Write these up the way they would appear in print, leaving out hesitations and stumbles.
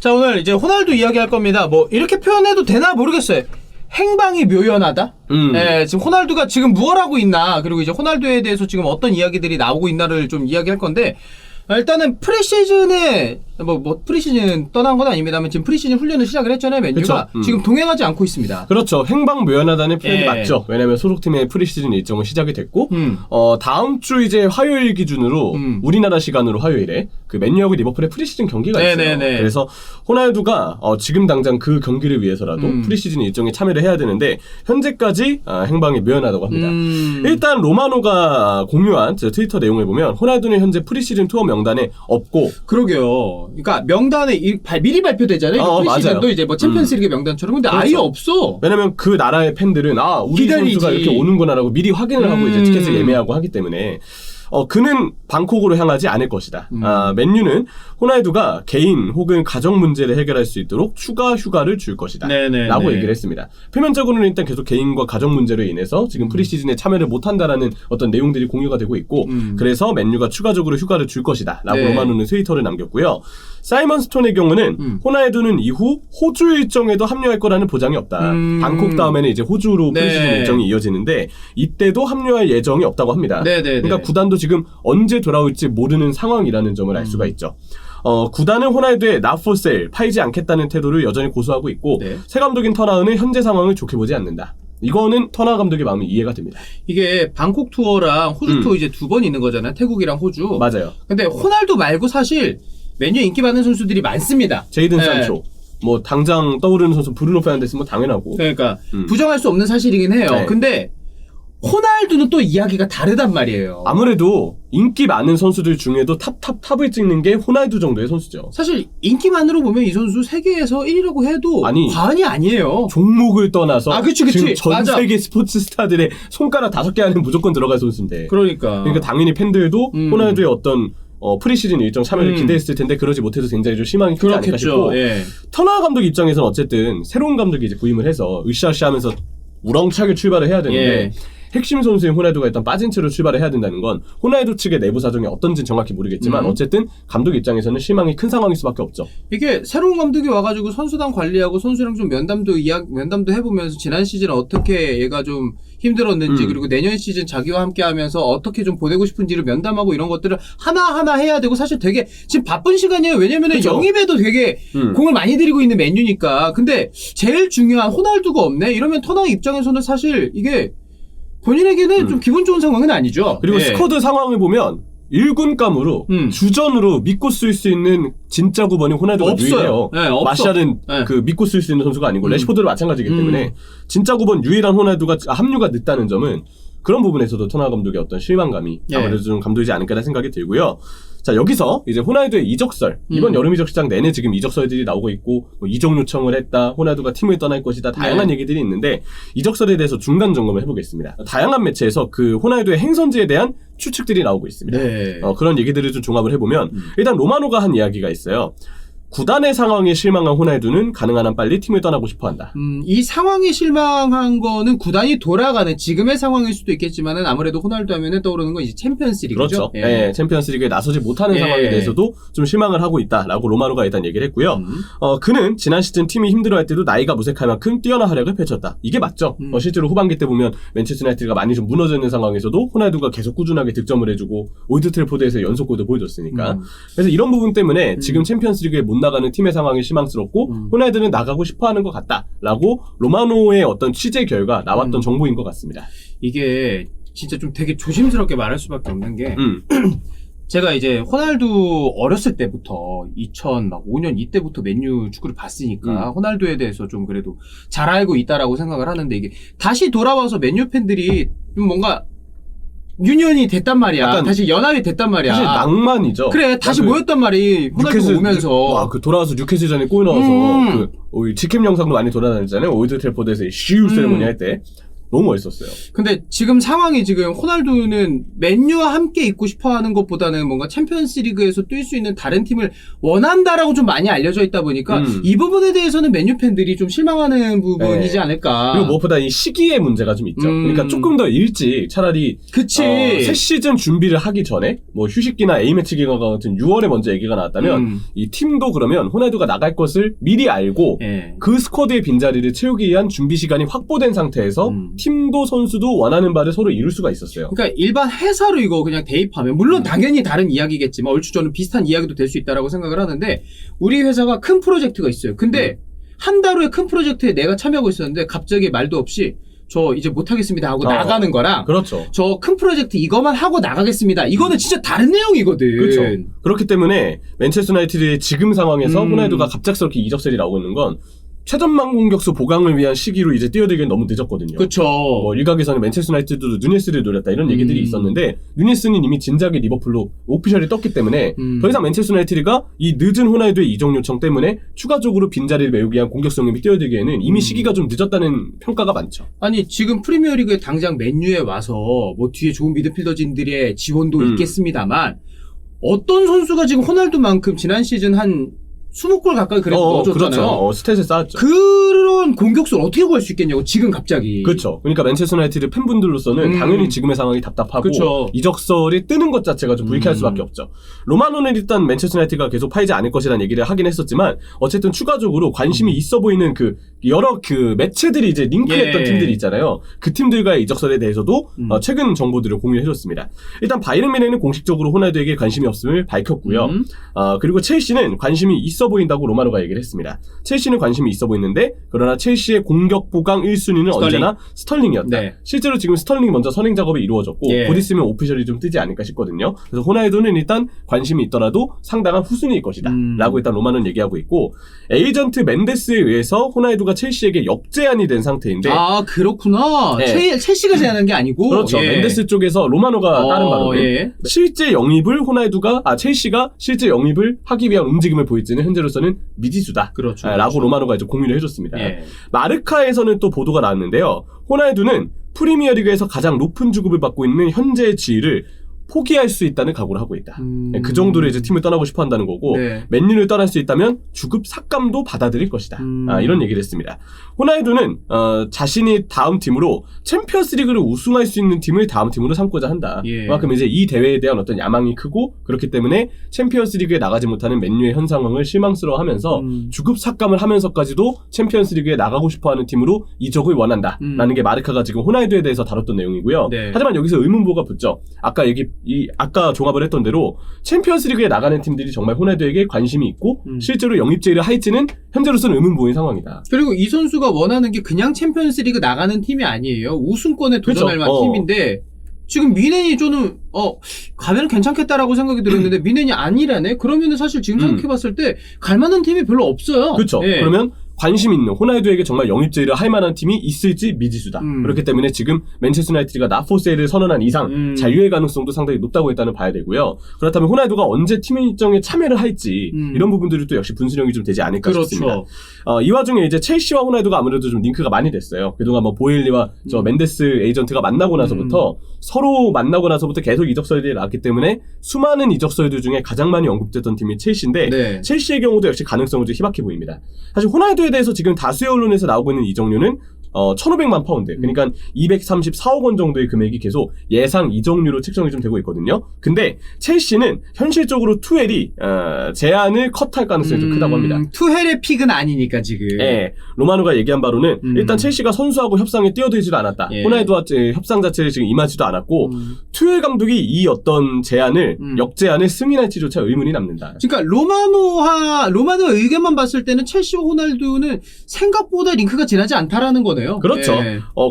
자, 오늘 이제 호날두 이야기할 겁니다. 뭐 이렇게 표현해도 되나 모르겠어요. 행방이 묘연하다? 예, 지금 호날두가 지금 무엇 하고 있나, 그리고 이제 호날두에 대해서 지금 어떤 이야기들이 나오고 있나를 좀 이야기할 건데, 일단은 프리시즌에 프리시즌 떠난 건 아닙니다만 지금 프리시즌 훈련을 시작을 했잖아요. 맨유가 지금 동행하지 않고 있습니다. 그렇죠. 행방묘연하다는 표현이 예. 맞죠. 왜냐하면 소속팀의 프리시즌 일정은 시작이 됐고 다음 주 이제 화요일 기준으로 우리나라 시간으로 화요일에 그 맨유하고 리버풀의 프리시즌 경기가 있어요. 네네네. 그래서 호날두가 지금 당장 그 경기를 위해서라도 프리시즌 일정에 참여를 해야 되는데 현재까지 행방이 묘연하다고 합니다. 일단 로마노가 공유한 트위터 내용을 보면 호날두는 현재 프리시즌 투어 명단에 없고. 그러게요. 그러니까 명단에 미리 발표되잖아요. 프리시즌도 맞아요. 이제 뭐 챔피언스리그 명단처럼. 근데 그렇죠. 아예 없어. 왜냐면 그 나라의 팬들은 우리 기다리지. 선수가 이렇게 오는구나라고 미리 확인을 하고 이제 티켓을 예매하고 하기 때문에 그는 방콕으로 향하지 않을 것이다. 맨유는 호날두가 개인 혹은 가정 문제를 해결할 수 있도록 추가 휴가를 줄 것이다. 네네네. 라고 얘기를 했습니다. 표면적으로는 일단 계속 개인과 가정 문제로 인해서 지금 프리시즌에 참여를 못한다라는 어떤 내용들이 공유가 되고 있고 그래서 맨유가 추가적으로 휴가를 줄 것이다. 라고 네. 로마노는 트위터를 남겼고요. 사이먼 스톤의 경우는 호날두는 이후 호주 일정에도 합류할 거라는 보장이 없다. 방콕 다음에는 이제 호주로 네. 프리시즌 일정이 이어지는데 이때도 합류할 예정이 없다고 합니다. 네네네. 그러니까 구단도 지금 언제 돌아올지 모르는 상황이라는 점을 알 수가 있죠. 구단은 호날두의 not for sale, 팔지 않겠다는 태도를 여전히 고수하고 있고 네. 새 감독인 터나흐는 현재 상황을 좋게 보지 않는다. 이거는 터나흐 감독의 마음이 이해가 됩니다. 이게 방콕 투어랑 호주 투어 이제 두 번 있는 거잖아요. 태국이랑 호주. 맞아요. 근데 호날두 말고 사실 맨유 인기 많은 선수들이 많습니다. 제이든 네. 산초, 뭐 당장 떠오르는 선수 브루노 페르난데스 뭐 당연하고. 그러니까 부정할 수 없는 사실이긴 해요. 네. 근데 호날두는 또 이야기가 다르단 말이에요. 아무래도 인기 많은 선수들 중에도 탑을 찍는 게 호날두 정도의 선수죠. 사실 인기만으로 보면 이 선수 세계에서 1위라고 해도 과언이 아니에요. 종목을 떠나서 그치. 지금 전 맞아. 세계 스포츠 스타들의 손가락 5개 안에 무조건 들어갈 선수인데. 그러니까 당연히 팬들도 호날두의 어떤 프리시즌 일정 참여를 기대했을 텐데 그러지 못해서 굉장히 좀 실망이 크지 않을까 싶고. 예. 터나흐 감독 입장에서는 어쨌든 새로운 감독이 이제 부임을 해서 으쌰으쌰하면서 우렁차게 출발을 해야 되는데 예. 핵심 선수인 호날두가 일단 빠진 채로 출발을 해야 된다는 건 호날두 측의 내부 사정이 어떤지는 정확히 모르겠지만 어쨌든 감독 입장에서는 실망이 큰 상황일 수밖에 없죠. 이게 새로운 감독이 와가지고 선수단 관리하고 선수랑 좀 면담도 해보면서 지난 시즌 어떻게 얘가 좀 힘들었는지 그리고 내년 시즌 자기와 함께 하면서 어떻게 좀 보내고 싶은지를 면담하고 이런 것들을 하나하나 해야 되고 사실 되게 지금 바쁜 시간이에요. 왜냐면은 그쵸? 영입에도 되게 공을 많이 들이고 있는 맨유니까. 근데 제일 중요한 호날두가 없네? 이러면 터나흐 입장에서는 사실 이게 본인에게는 좀 기분 좋은 상황은 아니죠. 그리고 예. 스쿼드 상황을 보면 1군감으로 주전으로 믿고 쓸 수 있는 진짜 9번이 호날두가 없어요. 유일해요. 네, 없어. 마샬은 네. 그 믿고 쓸 수 있는 선수가 아니고 레시포드도 마찬가지이기 때문에 진짜 9번 유일한 호날두가 합류가 늦다는 점은 그런 부분에서도 터나흐 감독의 어떤 실망감이 예. 아무래도 좀 감도이지 않을까라는 생각이 들고요. 자, 여기서 이제 호날두의 이적설, 이번 여름 이적 시장 내내 지금 이적설들이 나오고 있고 뭐 이적 요청을 했다, 호날두가 팀을 떠날 것이다, 다양한 얘기들이 있는데 이적설에 대해서 중간 점검을 해보겠습니다. 다양한 매체에서 그 호날두의 행선지에 대한 추측들이 나오고 있습니다. 네. 그런 얘기들을 좀 종합을 해보면 일단 로마노가 한 이야기가 있어요. 구단의 상황에 실망한 호날두는 가능한 한 빨리 팀을 떠나고 싶어한다. 이 상황에 실망한 거는 구단이 돌아가는 지금의 상황일 수도 있겠지만은 아무래도 호날두 하면은 떠오르는 건 이제 챔피언스리그죠. 그렇죠. 예. 네, 챔피언스리그에 나서지 못하는 예. 상황에 대해서도 좀 실망을 하고 있다라고 로마노가 일단 얘기를 했고요. 그는 지난 시즌 팀이 힘들어할 때도 나이가 무색할 만큼 뛰어난 활약을 펼쳤다. 이게 맞죠. 실제로 후반기 때 보면 맨체스터 유나이티드가 많이 좀 무너져 있는 상황에서도 호날두가 계속 꾸준하게 득점을 해주고 올드 트래포드에서 연속골도 보여줬으니까. 그래서 이런 부분 때문에 지금 챔피언스리그에 못 나가는 팀의 상황이 실망스럽고 호날두는 나가고 싶어하는 것 같다라고 로마노의 어떤 취재 결과 나왔던 정보인 것 같습니다. 이게 진짜 좀 되게 조심스럽게 말할 수밖에 없는 게 제가 이제 호날두 어렸을 때부터 2005년 이때부터 맨유 축구를 봤으니까 호날두에 대해서 좀 그래도 잘 알고 있다라고 생각을 하는데 이게 다시 돌아와서 맨유 팬들이 좀 뭔가 유니언이 됐단 말이야. 다시 연합이 됐단 말이야. 사실 낭만이죠. 그래, 다시 모였단 말이 호날두가 오면서. 돌아와서 뉴캐슬전에 골 넣어서 치킨 영상도 많이 돌아다녔잖아요. 올드 트래포드에서 시우 세레모니 할 때. 너무 멋있었어요. 근데 지금 상황이 지금 호날두는 맨유와 함께 있고 싶어하는 것보다는 뭔가 챔피언스리그에서 뛸 수 있는 다른 팀을 원한다라고 좀 많이 알려져 있다 보니까 이 부분에 대해서는 맨유 팬들이 좀 실망하는 부분이지 않을까. 그리고 무엇보다 이 시기의 문제가 좀 있죠. 그러니까 조금 더 일찍 차라리 그치. 새 시즌 준비를 하기 전에 뭐 휴식기나 A매치 기간 같은 6월에 먼저 얘기가 나왔다면 이 팀도 그러면 호날두가 나갈 것을 미리 알고 그 스쿼드의 빈자리를 채우기 위한 준비 시간이 확보된 상태에서 팀도 선수도 원하는 바를 서로 이룰 수가 있었어요. 그러니까 일반 회사로 이거 그냥 대입하면 물론 당연히 다른 이야기겠지만 얼추 저는 비슷한 이야기도 될 수 있다라고 생각을 하는데 우리 회사가 큰 프로젝트가 있어요. 근데 한 달 후에 큰 프로젝트에 내가 참여하고 있었는데 갑자기 말도 없이 저 이제 못하겠습니다 하고 나가는 거랑 그렇죠. 저 큰 프로젝트 이거만 하고 나가겠습니다. 이거는 진짜 다른 내용이거든. 그렇죠. 그렇기 때문에 맨체스터 유나이티드의 지금 상황에서 호날두가 갑작스럽게 이적설이 나오고 있는 건 최전방 공격수 보강을 위한 시기로 이제 뛰어들기엔 너무 늦었거든요. 그렇죠. 뭐 일각에서는 맨체스터 유나이티드도 누네스를 노렸다 이런 얘기들이 있었는데 누네스는 이미 진작에 리버풀로 오피셜이 떴기 때문에 더 이상 맨체스터 유나이티드가 이 늦은 호날두의 이적 요청 때문에 추가적으로 빈자리를 메우기 위한 공격성 힘이 뛰어들기에는 이미 시기가 좀 늦었다는 평가가 많죠. 아니 지금 프리미어리그에 당장 맨유에 와서 뭐 뒤에 좋은 미드필더진들의 지원도 있겠습니다만 어떤 선수가 지금 호날두만큼 지난 시즌 한 20골 가까이 그래도 넣어줬잖아요. 그렇죠. 스탯을 쌓았죠. 그런 공격수를 어떻게 구할 수 있겠냐고 지금 갑자기. 그렇죠. 그러니까 맨체스터 유나이티드 팬분들로서는 당연히 지금의 상황이 답답하고 그쵸. 이적설이 뜨는 것 자체가 좀 불쾌할 수밖에 없죠. 로마노는 일단 맨체스터 유나이티드가 계속 팔지 않을 것이라는 얘기를 하긴 했었지만 어쨌든 추가적으로 관심이 있어 보이는 그 여러 그 매체들이 이제 링크했던 팀들이 있잖아요. 그 팀들과의 이적설에 대해서도 최근 정보들을 공유해줬습니다. 일단 바이에른 뮌헨은 공식적으로 호날두에게 관심이 없음을 밝혔고요. 그리고 첼시는 관심이 있어 보인다고 로마노가 얘기를 했습니다. 첼시는 관심이 있어 보이는데 그러나 첼시의 공격 보강 1순위는 언제나 스털링이었다. 네. 실제로 지금 스털링이 먼저 선행 작업이 이루어졌고 곧 있으면 오피셜이 좀 뜨지 않을까 싶거든요. 그래서 호날두는 일단 관심이 있더라도 상당한 후순위일 것이다 라고 일단 로마노는 얘기하고 있고 에이전트 멘데스에 의해서 호날두가 첼시에게 역제안이 된 상태인데 아 그렇구나. 네. 첼시가 제안한 게 아니고 그렇죠. 멘데스 쪽에서 로마노가 따른 바로는 실제 영입을 첼시가 실제 영입을 하기 위한 움직임을 보일지는 현재로서는 미지수다. 그렇죠. 라고 로마노가 이제 공유를 해줬습니다. 마르카에서는 또 보도가 나왔는데요. 호날두는 프리미어리그에서 가장 높은 주급을 받고 있는 현재의 지위를 포기할 수 있다는 각오를 하고 있다. 그 정도로 이제 팀을 떠나고 싶어 한다는 거고 맨유를 떠날 수 있다면 주급 삭감도 받아들일 것이다. 이런 얘기를 했습니다. 호날두는 자신이 다음 팀으로 챔피언스리그를 우승할 수 있는 팀을 다음 팀으로 삼고자 한다. 그만큼 이제 이 대회에 대한 어떤 야망이 크고 그렇기 때문에 챔피언스리그에 나가지 못하는 맨유의 현 상황을 실망스러워하면서 주급 삭감을 하면서까지도 챔피언스리그에 나가고 싶어하는 팀으로 이적을 원한다라는 게 마르카가 지금 호날두에 대해서 다뤘던 내용이고요. 하지만 여기서 의문부가 붙죠. 아까 종합을 했던 대로 챔피언스리그에 나가는 팀들이 정말 호날두에게 관심이 있고 실제로 영입 제의를 할지는 현재로서는 의문부인 상황이다. 그리고 이 선수가 원하는 게 그냥 챔피언스리그 나가는 팀이 아니에요. 우승권에 도전할 만한 팀인데 지금 미넨이 저는 가면 괜찮겠다라고 생각이 들었는데 미넨이 아니라네? 그러면은 사실 지금 생각해봤을 때 갈만한 팀이 별로 없어요. 그렇죠. 그러면 관심 있는 호날두에게 정말 영입 제의를 할 만한 팀이 있을지 미지수다. 그렇기 때문에 지금 맨체스터 유나이티드가 나포세를 선언한 이상 잔류의 가능성도 상당히 높다고 일단은 봐야 되고요. 그렇다면 호날두가 언제 팀 일정에 참여를 할지 이런 부분들이 또 역시 분수령이 좀 되지 않을까 싶습니다. 이 와중에 이제 첼시와 호날두가 아무래도 좀 링크가 많이 됐어요. 그동안 뭐 보일리와 저 멘데스 에이전트가 만나고 나서부터 서로 만나고 나서부터 계속 이적설들이 나왔기 때문에 수많은 이적설들 중에 가장 많이 언급됐던 팀이 첼시인데 첼시의 경우도 역시 가능성은 좀 희박해 보입니다. 사실 호날두에 대해서 지금 다수의 언론에서 나오고 있는 이적료는 1,500만 파운드, 그러니까 234억 원 정도의 금액이 계속 예상 이적료로 책정이 좀 되고 있거든요. 근데 첼시는 현실적으로 투헬이 제안을 컷할 가능성이 좀 크다고 합니다. 투헬의 픽은 아니니까 지금. 로마노가 얘기한 바로는 일단 첼시가 선수하고 협상에 뛰어들지도 않았다. 호날두와 협상 자체를 지금 임하지도 않았고 투헬 감독이 이 어떤 제안을 역제안을 승인할지조차 의문이 남는다. 그러니까 로마노의 의견만 봤을 때는 첼시와 호날두는 생각보다 링크가 진하지 않다라는 거네요. 그렇죠.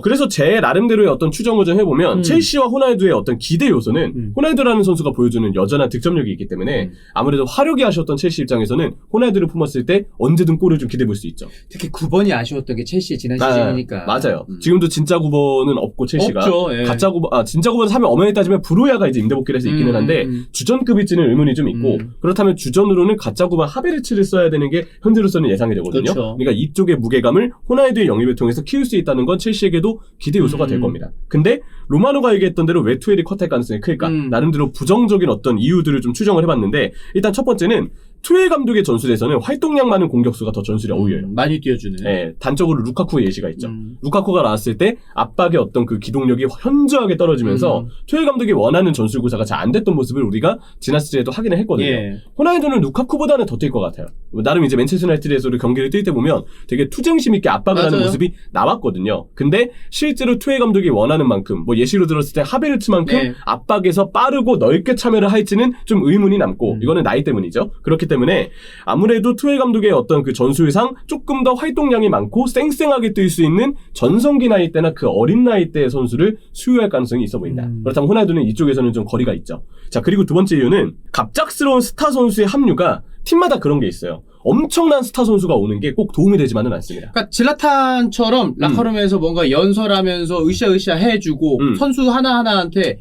그래서 제 나름대로의 어떤 추정을 좀 해보면 첼시와 호날두의 어떤 기대 요소는 호날두라는 선수가 보여주는 여전한 득점력이 있기 때문에 아무래도 화력이 아쉬웠던 첼시 입장에서는 호날두를 품었을 때 언제든 골을 좀 기대해 볼 수 있죠. 특히 9번이 아쉬웠던 게 첼시의 지난 시즌이니까. 맞아요. 지금도 진짜 9번은 없고 첼시가 없죠. 가짜 9번, 진짜 9번 사면 엄연히 따지면 브로야가 이제 임대 복귀를 해서 있기는 한데 주전급일지는 의문이 좀 있고 그렇다면 주전으로는 가짜 9번 하베르츠를 써야 되는 게 현재로서는 예상이 되거든요. 그렇죠. 그러니까 이쪽의 무게감을 호날두의 영입을 통해서 키울 키울 수 있다는 건 첼시에게도 기대 요소가 될 겁니다. 근데 로마노가 얘기했던 대로 왜 투엘이 컷할 가능성이 클까? 나름대로 부정적인 어떤 이유들을 좀 추정을 해봤는데 일단 첫 번째는 투엘 감독의 전술에서는 활동량 많은 공격수가 더 전술에 어울려요. 많이 뛰어주네. 네, 단적으로 루카쿠의 예시가 있죠. 루카쿠가 나왔을 때 압박의 어떤 그 기동력이 현저하게 떨어지면서 투엘 감독이 원하는 전술 구사가 잘 안 됐던 모습을 우리가 지난 시즌에도 확인을 했거든요. 예. 호날두는 루카쿠보다는 더 뛸 것 같아요. 나름 이제 맨체스터 유나이티드에서 경기를 뛸 때 보면 되게 투쟁심 있게 압박을 하는 모습이 나왔거든요. 근데 실제로 투엘 감독이 원하는 만큼 뭐 예시로 들었을 때 하베르츠만큼 네. 압박에서 빠르고 넓게 참여를 할지는 좀 의문이 남고 이거는 나이 때문이죠. 그렇기 때문에 아무래도 투엘 감독의 어떤 그 전술상 조금 더 활동량이 많고 쌩쌩하게 뛸 수 있는 전성기 나이 때나 그 어린 나이 때의 선수를 수요할 가능성이 있어 보인다. 그렇다면 호날두는 이쪽에서는 좀 거리가 있죠. 자, 그리고 두 번째 이유는 갑작스러운 스타 선수의 합류가 팀마다 그런 게 있어요. 엄청난 스타 선수가 오는 게 꼭 도움이 되지만은 않습니다. 그러니까 질라탄처럼 라카룸에서 뭔가 연설하면서 으쌰으쌰 해주고 선수 하나하나한테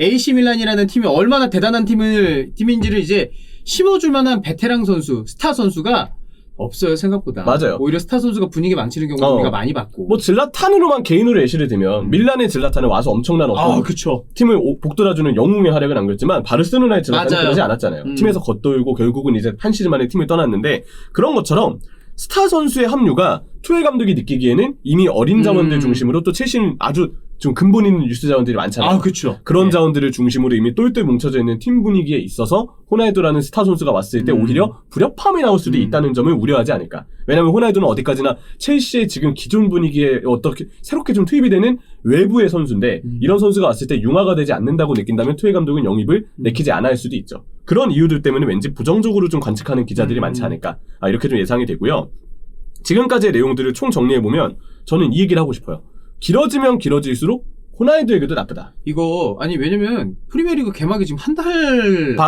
AC 밀란이라는 팀이 얼마나 대단한 팀인지를 이제 심어줄 만한 베테랑 선수, 스타 선수가 없어요, 생각보다. 맞아요. 오히려 스타 선수가 분위기 망치는 경우도 우리가 많이 봤고. 뭐 질라탄으로만 개인으로 예시를 들면 밀란의 질라탄은 와서 엄청난 어떤 그쵸. 팀을 복돌아주는 영웅의 활약을 안겼지만 바르셀로나의 질라탄은 맞아요. 그러지 않았잖아요. 팀에서 겉돌고 결국은 이제 한 시즌 만에 팀을 떠났는데 그런 것처럼 스타 선수의 합류가 투엘 감독이 느끼기에는 이미 어린 자원들 중심으로 또 첼시는 아주 좀 근본 있는 유스 자원들이 많잖아요. 그쵸. 그런 자원들을 중심으로 이미 똘똘 뭉쳐져 있는 팀 분위기에 있어서 호날두라는 스타 선수가 왔을 때 오히려 불협화음이 나올 수도 있다는 점을 우려하지 않을까. 왜냐하면 호날두는 어디까지나 첼시의 지금 기존 분위기에 어떻게 새롭게 좀 투입이 되는 외부의 선수인데 이런 선수가 왔을 때 융화가 되지 않는다고 느낀다면 투엘 감독은 영입을 내키지 않아 할 수도 있죠. 그런 이유들 때문에 왠지 부정적으로 좀 관측하는 기자들이 많지 않을까. 이렇게 좀 예상이 되고요. 지금까지의 내용들을 총 정리해보면 저는 이 얘기를 하고 싶어요. 길어지면 길어질수록 호날두에게도 나쁘다. 이거 왜냐면 프리미어리그 개막이 지금 한 달도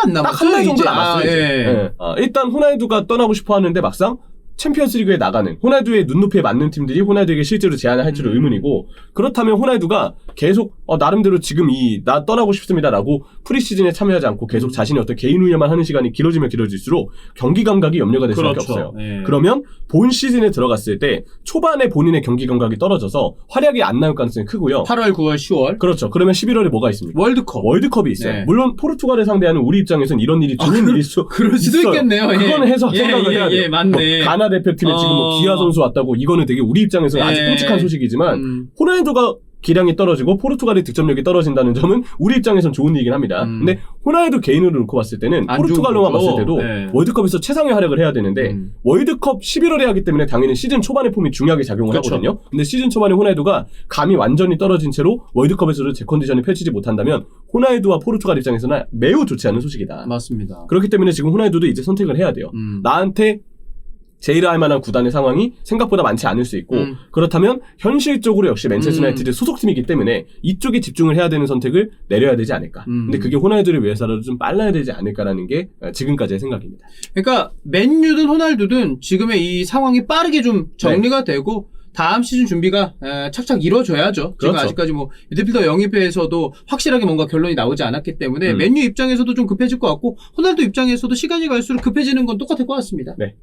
안 남았어요. 딱 한 달 정도 남았어요. 이제. 예. 일단 호날두가 떠나고 싶어 하는데 막상 챔피언스리그에 나가는 호날두의 눈높이에 맞는 팀들이 호날두에게 실제로 제안을 할지도 의문이고 그렇다면 호날두가 계속 나름대로 지금 나 떠나고 싶습니다라고 프리시즌에 참여하지 않고 계속 자신의 어떤 개인 훈련만 하는 시간이 길어지면 길어질수록 경기 감각이 염려가 될 수밖에 없어요. 예. 그러면 본 시즌에 들어갔을 때 초반에 본인의 경기 감각이 떨어져서 활약이 안 나올 가능성이 크고요. 8월, 9월, 10월. 그렇죠. 그러면 11월에 뭐가 있습니까? 월드컵이 있어요. 네. 물론 포르투갈을 상대하는 우리 입장에서는 이런 일이 좋은 일일 그럴 수도 있어요. 있겠네요. 그건 해서 생각을 해야 돼요. 맞네. 가나 대표팀에 지금 기아 선수 왔다고 이거는 되게 우리 입장에서는 아주 끔찍한 소식이지만 호날두가 기량이 떨어지고 포르투갈의 득점력이 떨어진다는 점은 우리 입장에선 좋은 일이긴 합니다. 근데 호날두 개인으로 놓고 봤을 때는 포르투갈로만 봤을 때도 월드컵에서 최상의 활약을 해야 되는데 월드컵 11월에 하기 때문에 당연히 시즌 초반의 폼이 중요하게 작용을 하거든요. 근데 시즌 초반에 호날두가 감이 완전히 떨어진 채로 월드컵에서도 제 컨디션을 펼치지 못한다면 호날두와 포르투갈 입장에서는 매우 좋지 않은 소식이다. 맞습니다. 그렇기 때문에 지금 호날두도 이제 선택을 해야 돼요. 나한테 제의를 할 만한 구단의 상황이 생각보다 많지 않을 수 있고 그렇다면 현실적으로 역시 맨체스터 유나이티드 소속팀이기 때문에 이쪽에 집중을 해야 되는 선택을 내려야 되지 않을까. 근데 그게 호날두를 위해서라도 좀 빨라야 되지 않을까라는 게 지금까지의 생각입니다. 그러니까 맨유든 호날두든 지금의 이 상황이 빠르게 좀 정리가 되고 다음 시즌 준비가 착착 이루어져야죠. 그렇죠. 지금 아직까지 뭐 미드필더 영입에서도 확실하게 뭔가 결론이 나오지 않았기 때문에 맨유 입장에서도 좀 급해질 것 같고 호날두 입장에서도 시간이 갈수록 급해지는 건 똑같을 것 같습니다. 네.